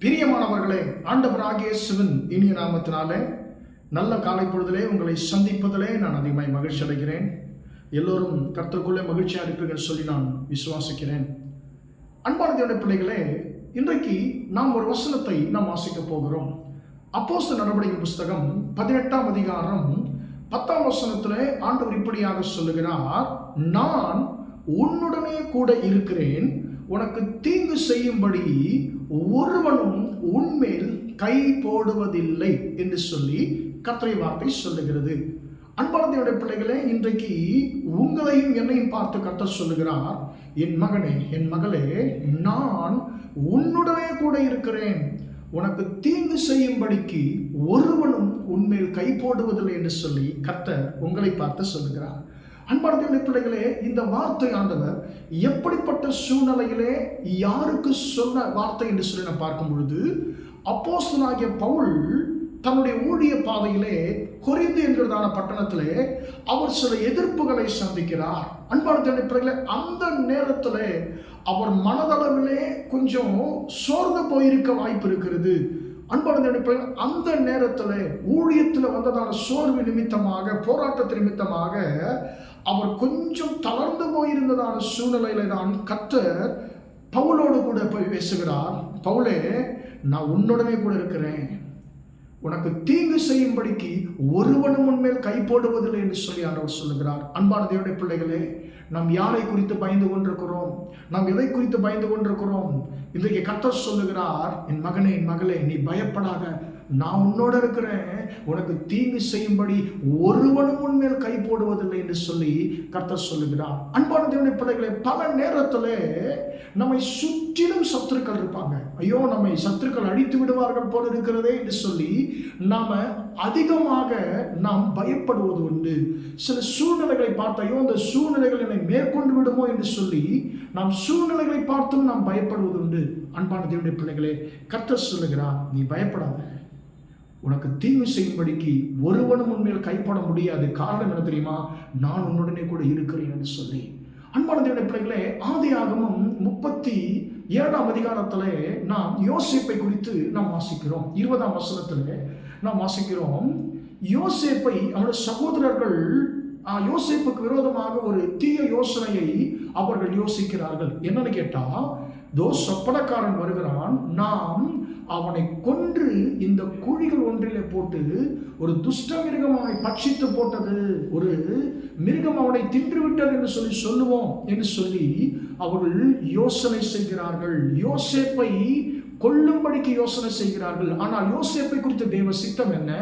பிரியமானவர்களே, ஆண்டவராகிய இயேசுவின் இனிய நாமத்தினாலே நல்ல காலை பொழுதிலே உங்களை சந்திப்பதிலே நான் அதிகமாய் மகிழ்ச்சி அடைகிறேன். எல்லோரும் கர்த்தருக்குள்ளே மகிழ்ச்சி அளிப்பீர்கள் சொல்லி நான் விசுவாசிக்கிறேன். அன்பான தேவனுடைய பிள்ளைகளே, இன்றைக்கு நாம் ஒரு வசனத்தை நாம் வாசிக்க போகிறோம். அப்போஸ்தலர் நடவடிக்கைகளின் புஸ்தகம் 18ஆம் அதிகாரம் 10ஆம் வசனத்திலே ஆண்டவர் இப்படியாக சொல்லுகிறார், நான் உன்னுடனே கூட இருக்கிறேன், உனக்கு தீங்கு செய்யும்படி ஒருவனும் உன்மேல் கை போடுவதில்லை என்று சொல்லி கர்த்தருடைய வார்த்தை சொல்லுகிறது. அன்பான தேவனுடைய பிள்ளைகளே, இன்றைக்கு உங்களையும் என்னையும் பார்த்து கர்த்தர் சொல்லுகிறார், என் மகனே, என் மகளே, நான் உன்னுடனே கூட இருக்கிறேன், உனக்கு தீங்கு செய்யும்படிக்கு ஒருவனும் உன்மேல் கை போடுவதில்லை என்று சொல்லி கர்த்தர் உங்களை பார்த்து சொல்லுகிறார். அன்பான தேவனுடைய பிள்ளைகளே, இந்த வார்த்தை ஆண்டவர் எப்படிப்பட்ட சூழ்நிலையிலே யாருக்கு சொன்ன வார்த்தை என்று சொல்லி நான் பார்க்கும் பொழுது, அப்போஸ்தலனாகிய பவுல் தன்னுடைய ஊழிய பாதையிலே கொரிந்து என்கிறதான பட்டணத்திலே அவர் சில எதிர்ப்புகளை சந்திக்கிறார். அன்பான தேவனுடைய பிள்ளைகளே, அந்த நேரத்திலே அவர் மனதளவிலே கொஞ்சம் சோர்ந்து போயிருக்க வாய்ப்பு இருக்கிறது. அன்பான தேவனுடைய பிள்ளைகளே, அந்த நேரத்தில் ஊழியத்தில் வந்ததான சோர்வு நிமித்தமாக, போராட்டத்து நிமித்தமாக அவர் கொஞ்சம் தளர்ந்து போயிருந்ததான சூழ்நிலையில தான் கர்த்தர் பவுலோடு கூட போய் பேசுகிறார். பவுலே, நான் உன்னுடனே கூட இருக்கிறேன், உனக்கு தீங்கு செய்யும்படிக்கு ஒருவனும் உன்மேல் கை போடுவதில்லை என்று சொல்லி ஆண்டவர் சொல்லுகிறார். அன்பான தேவனுடைய பிள்ளைகளே, நாம் யாரை குறித்து பயந்து கொண்டிருக்கிறோம்? நாம் எதை குறித்து பயந்து கொண்டிருக்கிறோம்? இன்றைக்கு கர்த்தர் சொல்லுகிறார், என் மகனே, என் மகளே, நீ பயப்படாத, நான் உன்னோட இருக்கிறேன், உனக்கு தீங்கு செய்யும்படி ஒருவனும் உன்மேல் கை போடுவதில்லை என்று சொல்லி கர்த்தர் சொல்லுகிறார். அன்பான தேவனுடைய பிள்ளைகளே, பல நேரத்தில் நம்மை சுற்றிலும் சத்துருக்கள் இருப்பாங்க. ஐயோ, நம்மை சத்துருக்கள் அழித்து விடுவார்கள் போல இருக்கிறதே என்று சொல்லி நாம அதிகமாக நாம் பயப்படுவது உண்டு. சில சூழ்நிலைகளை பார்த்து, ஐயோ, இந்த சூழ்நிலைகள் என்னை மேற்கொண்டு விடுமோ என்று சொல்லி நாம் சூழ்நிலைகளை பார்த்தும் நாம் பயப்படுவது உண்டு. அன்பான தேவனுடைய பிள்ளைகளே, கர்த்தர் சொல்லுகிறார், நீ பயப்படாத, உனக்கு தீங்கு செய்யும்படிக்கு ஒருவனும் உன்மேல் கைப்பட முடியாது. காரணம் என்ன தெரியுமா? நான் உன்னுடனே கூட இருக்கிறேன் என்று சொல்லி. அன்பான தேவனுடைய பிள்ளைகளே, ஆதியாகமம் 37ஆம் அதிகாரத்திலே நாம் யோசேப்பை குறித்து நாம் வாசிக்கிறோம். 20ஆம் வசனத்திலே நாம் வாசிக்கிறோம், யோசேப்பை அவருடைய சகோதரர்கள் யோசேப்புக்கு விரோதமாக ஒரு தீய யோசனையை அவர்கள் யோசிக்கிறார்கள். என்னன்னு கேட்டா, சொப்பனக்காரன் வருகிறான், நாம் அவனை கொன்று இந்த குழிகள் ஒன்றிலே போட்டு ஒரு துஷ்ட மிருகம் அவனை பட்சித்து போட்டது, ஒரு மிருகம் அவனை தின்றுவிட்டது என்று சொல்லி சொல்லுவோம் என்று சொல்லி அவர்கள் யோசனை செய்கிறார்கள். யோசேப்பை கொல்லும்படிக்கு யோசனை செய்கிறார்கள். ஆனால் யோசேப்பை குறித்த தேவ சித்தம் என்ன?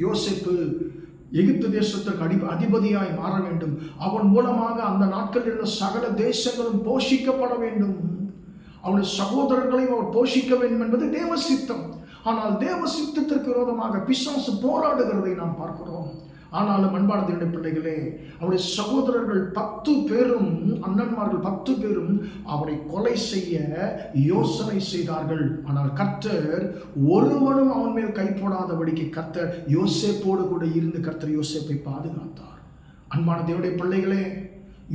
யோசேப்பு எகிப்து தேசத்திற்கு அதிபதியாய் மாற வேண்டும், அவன் மூலமாக அந்த நாட்களில் இருந்த சகல தேசங்களும் போஷிக்கப்பட வேண்டும், அவனுடைய சகோதரர்களையும் அவர் போஷிக்க வேண்டும் என்பது தேவ சித்தம். ஆனால் தேவ சித்தத்திற்கு விரோதமாக பிசாசு போராடுகிறதை நாம் பார்க்கிறோம். ஆனாலும் அன்பான தேவனுடைய பிள்ளைகளே, அவருடைய சகோதரர்கள் 10 பேரும், அண்ணன்மார்கள் 10 பேரும் அவரை கொலை செய்ய யோசனை செய்தார்கள். ஆனால் கர்த்தர் ஒருவனும் அவன் மேல் கை போடாதபடிக்கு கர்த்தர் யோசேப்போடு கூட இருந்து கர்த்தர் யோசேப்பை பாதுகாத்தார். அன்பான தேவனுடைய பிள்ளைகளே,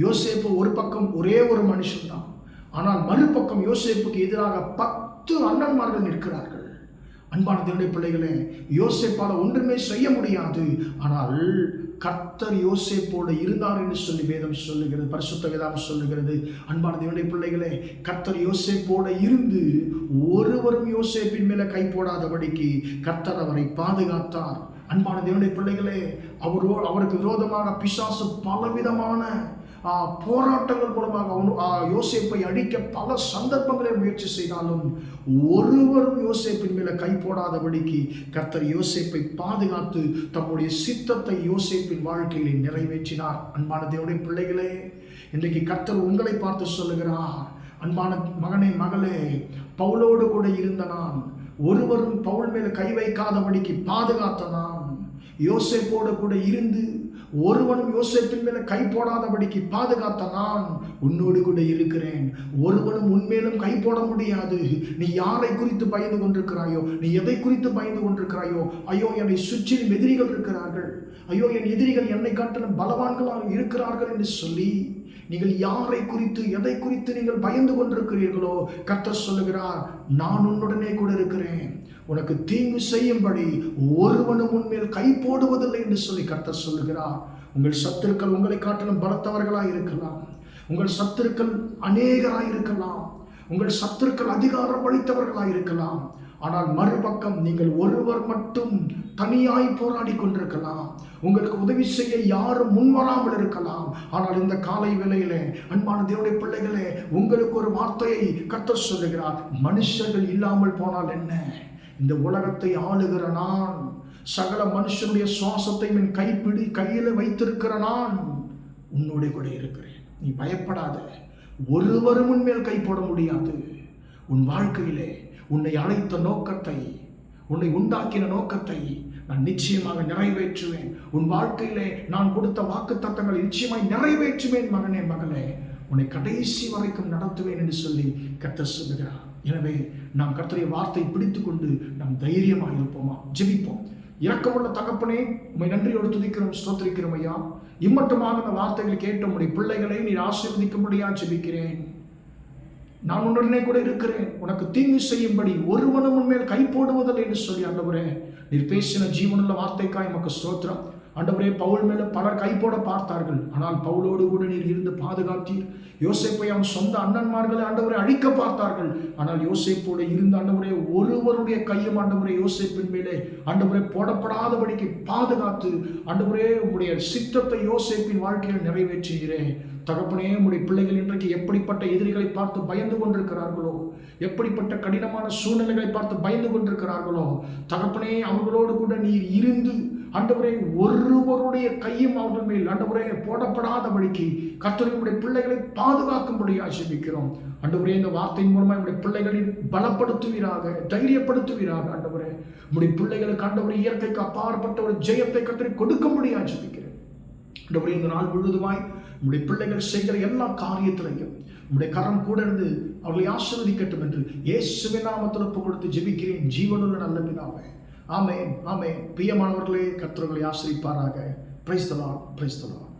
யோசேப்பு ஒரு பக்கம் ஒரே ஒரு மனுஷன் தான், ஆனால் மறுபக்கம் யோசேப்புக்கு எதிராக 10 அண்ணன்மார்கள் நிற்கிறார்கள். அன்பான தேவனுடைய பிள்ளைகளே, யோசேப்பால ஒன்றுமே செய்ய முடியாது, ஆனால் கர்த்தர் யோசேப்போடு இருந்தார் என்று சொல்லி வேதம் சொல்லுகிறது, பரிசுத்த வேதம் சொல்லுகிறது. அன்பான தேவனுடைய பிள்ளைகளே, கர்த்தர் யோசேப்போடு இருந்து ஒருவரும் யோசேப்பின் மேல கை போடாதபடிக்கு கர்த்தர் அவரை பாதுகாத்தார். அன்பான தேவனுடைய பிள்ளைகளே, அவருக்கு விரோதமாக பிசாசு பலவிதமான போராட்டங்கள் மூலமாக யோசேப்பை அடிக்க பல சந்தர்ப்பங்களை முயற்சி செய்தாலும் ஒருவரும் யோசேப்பின் மேல கை போடாதபடிக்கு கர்த்தர் யோசேப்பை பாதுகாத்து தம்முடைய சித்தத்தை யோசேப்பின் வாழ்க்கையில் நிறைவேற்றினார். அன்பான தேவனுடைய பிள்ளைகளே, இன்றைக்கு கர்த்தர் உங்களை பார்த்து சொல்லுகிறார், அன்பான மகனே, மகளே, பவுலோடு கூட இருந்த நான், ஒருவரும் பவுல் மேல கை வைக்காதபடிக்கு பாதுகாத்த நான், யோசேப்போடு கூட இருந்து ஒருவனும் யோசேப்பின் மேல கை போடாதபடிக்கு பாதுகாத்த நான் உன்னோடு கூட இருக்கிறேன், ஒருவனும் உன்மேலும் கை போட முடியாது. நீ யாரை குறித்து பயந்து கொண்டிருக்கிறாயோ, நீ எதை குறித்து பயந்து கொண்டிருக்கிறாயோ, ஐயோ, என்னை சுற்றிலும் எதிரிகள் இருக்கிறார்கள், ஐயோ, என் எதிரிகள் என்னை காட்டிலும் பலவான்களாக இருக்கிறார்கள் என்று சொல்லி நீங்கள் யாரை குறித்து எதை குறித்து நீங்கள் பயந்து கொண்டிருக்கிறீர்களோ கர்த்தர் சொல்லுகிறார், நான் உன்னுடனே கூட இருக்கிறேன், உனக்கு தீங்கு செய்யும்படி ஒருவனும் உன்மேல் கை போடுவதில்லை என்று சொல்லி கர்த்தர் சொல்லுகிறார். உங்கள் சத்துருக்கள் உங்களை காட்டிலும் பலத்தவர்களாய் இருக்கலாம், உங்கள் சத்துருக்கள் அநேகராய் இருக்கலாம், உங்கள் சத்துருக்கள் அதிகாரம் அளித்தவர்களாய் இருக்கலாம். ஆனால் மறுபக்கம் நீங்கள் ஒருவர் மட்டும் தனியாய் போராடி கொண்டிருக்கலாம், உங்களுக்கு உதவி செய்ய யாரும் முன்வராமல் இருக்கலாம். ஆனால் இந்த காலை வேளையிலே அன்பான தேவனுடைய பிள்ளைகளே, உங்களுக்கு ஒரு வார்த்தையை கர்த்தர் சொல்லுகிறார். மனுஷர்கள் இல்லாமல் போனால் என்ன, இந்த உலகத்தை ஆளுகிற நான், சகல மனுஷனுடைய சுவாசத்தை என் கையில வைத்திருக்கிற நான் உன்னோட கூட இருக்கிறேன். நீ பயப்படாத, ஒருவரும் உன்மேல் கை போட முடியாது. உன் வாழ்க்கையிலே உன்னை அழைத்த நோக்கத்தை, உன்னை உண்டாக்கின நோக்கத்தை நான் நிச்சயமாக நிறைவேற்றுவேன். உன் வாழ்க்கையிலே நான் கொடுத்த வாக்குத்தத்தங்களை நிச்சயமாய் நிறைவேற்றுவேன் மகனே மகளே, உன்னை கடைசி வரைக்கும் நடத்துவேன் என்று சொல்லி கர்த்தர் சொல்லுகிறார். எனவே நாம் கர்த்தருடைய வார்த்தையை பிடித்துக் கொண்டு நாம் தைரியமாக இருப்போமா? ஜெபிப்போம். இரக்கமுள்ள தகப்பனே, உம்மை நன்றியோடு துதிக்கிறோம், ஸ்தோத்திரிக்கிறோம் ஐயா. இம்மட்டுமாக இந்த வார்த்தைகளை கேட்ட உம்முடைய பிள்ளைகளை நீர் ஆசீர்வதிக்கும்படியா ஜெபிக்கிறேன். நான் உன்னுடனே கூட இருக்கிறேன், உனக்கு தீங்கு செய்யும்படி ஒருவனும் உன்மேல் கை போடுவதில்லை என்று சொல்லி ஆண்டவரே நீர் பேசின ஜீவனுள்ள வார்த்தைக்காய் உமக்கு ஸ்தோத்திரம். ஆண்டவரே, பவுல் மேல பலர் கை போட பார்த்தார்கள், ஆனால் பவுலோடு கூட நீர் இருந்து பாதுகாத்தீர். யோசேப்பை அவன் சொந்த அண்ணன்மார்களை ஆண்டவரை அழிக்க பார்த்தார்கள், ஆனால் யோசேப்போடு இருந்த ஆண்டவரே ஒருவருடைய கையும் ஆண்டவரே யோசேப்பின் மேலே ஆண்டவரை போடப்படாதபடிக்கு பாதுகாத்து ஆண்டவரே உம்முடைய சித்தத்தை யோசேப்பின் வாழ்க்கையில் நிறைவேற்றுகிறேன். தகப்பனே, உம்முடைய பிள்ளைகள் இன்றைக்கு எப்படிப்பட்ட எதிரிகளை பார்த்து பயந்து கொண்டிருக்கிறார்களோ, எப்படிப்பட்ட கடினமான சூழ்நிலைகளை பார்த்து பயந்து கொண்டிருக்கிறார்களோ, தகப்பனே அவர்களோடு கூட நீர் இருந்து ஆண்டவரே ஒருவருடைய கையும் அவர்கள் மேல் ஆண்டவரே போடப்படாதபடிக்கு கர்த்தருடைய பிள்ளைகளை பாதுகாக்கும்படியாக ஜெபிக்கிறோம். ஆண்டவரே, இந்த வார்த்தையின் மூலமாக நம்முடைய பிள்ளைகளை பலப்படுத்துவீராக, தைரியப்படுத்துவீராக. ஆண்டவரே, நம்முடைய பிள்ளைகளுக்கு ஆண்டவரே இயற்கைக்கு அப்பாற்பட்ட ஒரு ஜெயத்தை கர்த்தரை கொடுக்கும்படியாக ஜெபிக்கிறேன். ஆண்டவரே, இந்த நாள் முழுவதுமாய் நம்முடைய பிள்ளைகள் செய்கிற எல்லா காரியத்திலையும் நம்முடைய கரம் கூட இருந்து அவர்களை ஆசீர்வதிக்கட்டும் என்று இயேசுவின் நாமத்தில் ஒப்புக் கொடுத்து ஜெபிக்கிறேன், ஜீவனுள்ள நல்ல பிதாவே. ஆமென், ஆமென். பிரியமானவர்களே, கர்த்தர்களை ஆசீர்வதிப்பாராக. Praise the Lord, praise the Lord.